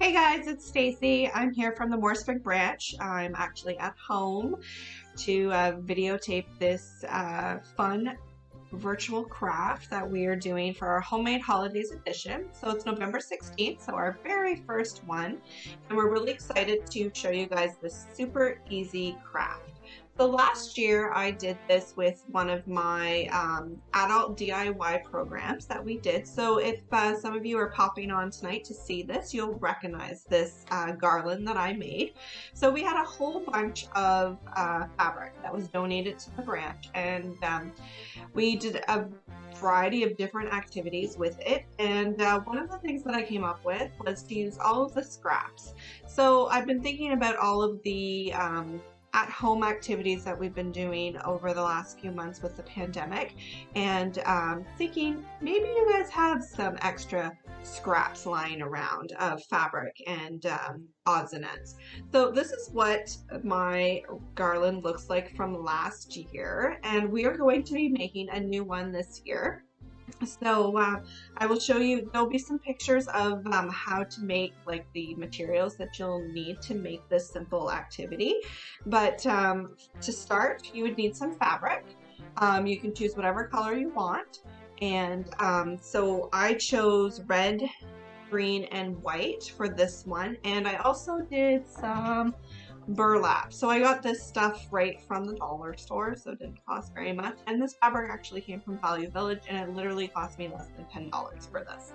Hey guys, it's Stacy. I'm here from the Morrisburg branch. I'm actually at home to videotape this fun virtual craft that we are doing for our Homemade Holidays edition. So it's November 16th, so our very first one. And we're really excited to show you guys this super easy craft. So last year I did this with one of my adult DIY programs that we did. So if some of you are popping on tonight to see this, you'll recognize this garland that I made. So we had a whole bunch of fabric that was donated to the branch, and we did a variety of different activities with it. And one of the things that I came up with was to use all of the scraps. So I've been thinking about all of the at-home activities that we've been doing over the last few months with the pandemic, and thinking maybe you guys have some extra scraps lying around of fabric and odds and ends. So this is what my garland looks like from last year, and we are going to be making a new one this year. So I will show you, there'll be some pictures of how to make like the materials that you'll need to make this simple activity. But to start, you would need some fabric. You can choose whatever color you want. And so I chose red, green, and white for this one. And I also did some burlap. So I got this stuff right from the dollar store, so it didn't cost very much. And this fabric actually came from Value Village, and it literally cost me less than $10 for this.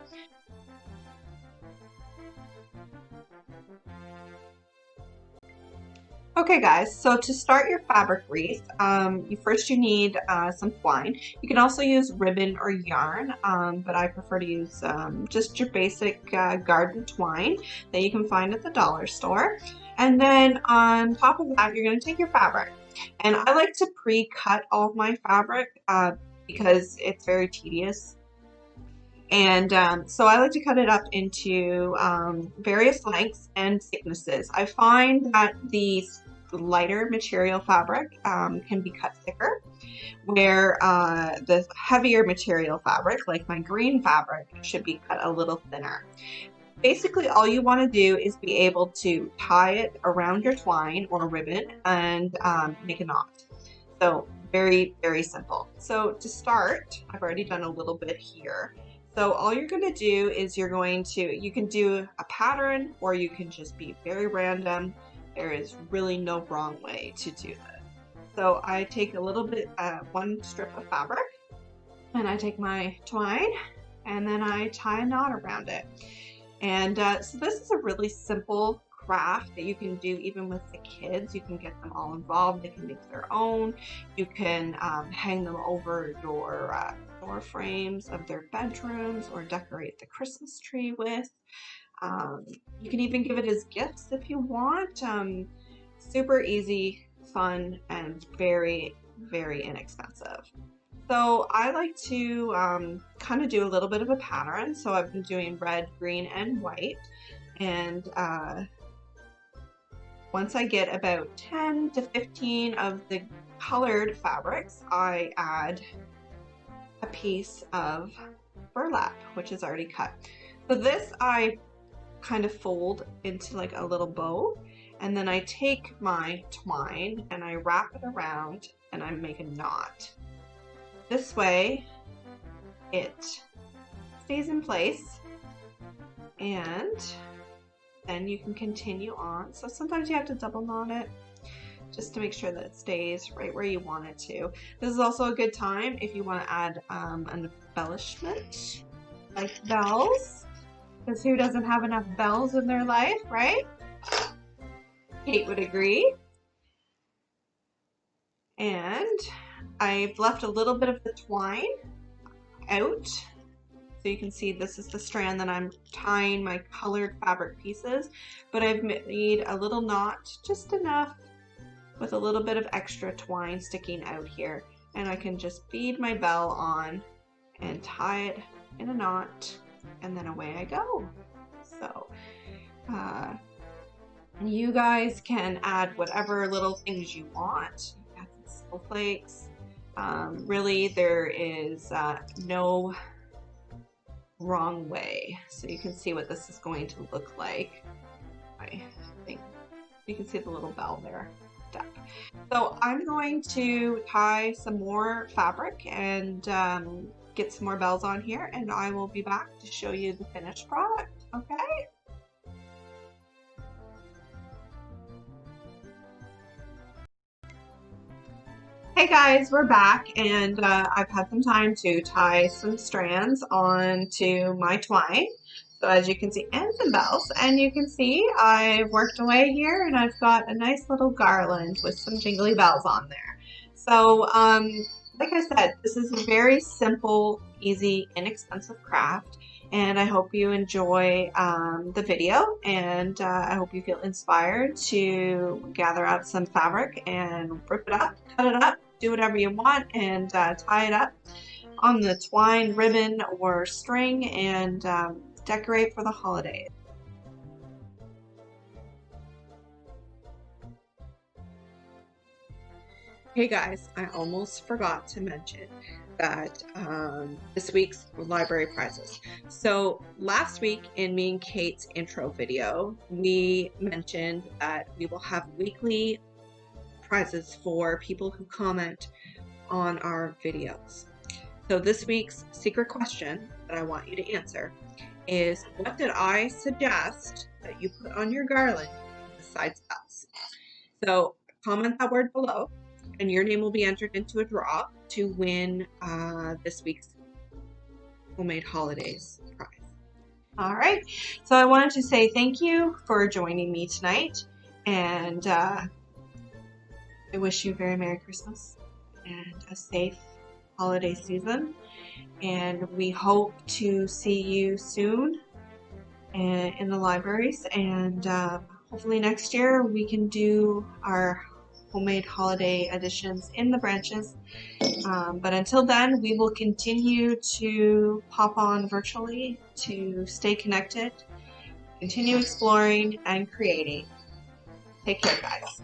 Okay guys, so to start your fabric wreath, you need some twine. You can also use ribbon or yarn, but I prefer to use just your basic garden twine that you can find at the dollar store. And then on top of that, you're going to take your fabric. And I like to pre-cut all of my fabric because it's very tedious. And so I like to cut it up into various lengths and thicknesses. I find that the lighter material fabric can be cut thicker, where the heavier material fabric, like my green fabric, should be cut a little thinner. Basically, all you want to do is be able to tie it around your twine or ribbon and make a knot. So very, very simple. So to start, I've already done a little bit here. So all you're going to do is you can do a pattern, or you can just be very random. There is really no wrong way to do this. So I take a little bit, one strip of fabric, and I take my twine, and then I tie a knot around it. And so this is a really simple craft that you can do even with the kids. You can get them all involved. They can make their own. You can hang them over your door frames of their bedrooms, or decorate the Christmas tree with. You can even give it as gifts if you want. Super easy, fun, and very, very inexpensive. So I like to kind of do a little bit of a pattern. So I've been doing red, green, and white. And once I get about 10 to 15 of the colored fabrics, I add a piece of burlap, which is already cut. So this I kind of fold into like a little bow, and then I take my twine and I wrap it around and I make a knot. This way it stays in place, and then you can continue on. So sometimes you have to double knot it just to make sure that it stays right where you want it to. This is also a good time if you want to add an embellishment like bells, because who doesn't have enough bells in their life, right? Kate would agree. And I've left a little bit of the twine out, so you can see this is the strand that I'm tying my colored fabric pieces, but I've made a little knot, just enough, with a little bit of extra twine sticking out here, and I can just bead my bell on and tie it in a knot, and then away I go. So you guys can add whatever little things you want. Add some snowflakes. Really, there is no wrong way so you can see what this is going to look like. I think you can see the little bell there. So I'm going to tie some more fabric and get some more bells on here, and I will be back to show you the finished product, okay? Hey guys, we're back, and I've had some time to tie some strands onto my twine. So as you can see, and some bells, and you can see I've worked away here and I've got a nice little garland with some jingly bells on there. So like I said, this is a very simple, easy, inexpensive craft, and I hope you enjoy the video, and I hope you feel inspired to gather out some fabric and rip it up, cut it up, do whatever you want, and tie it up on the twine, ribbon, or string, and decorate for the holidays. Hey guys, I almost forgot to mention that this week's library prizes. So last week in me and Kate's intro video, we mentioned that we will have weekly prizes for people who comment on our videos. So this week's secret question that I want you to answer is, what did I suggest that you put on your garland besides bells? So comment that word below, and your name will be entered into a draw to win this week's Homemade Holidays prize. All right, so I wanted to say thank you for joining me tonight, and I wish you a very Merry Christmas and a safe holiday season, and we hope to see you soon in the libraries, and hopefully next year we can do our homemade holiday editions in the branches, but until then we will continue to pop on virtually to stay connected, continue exploring and creating. Take care, guys.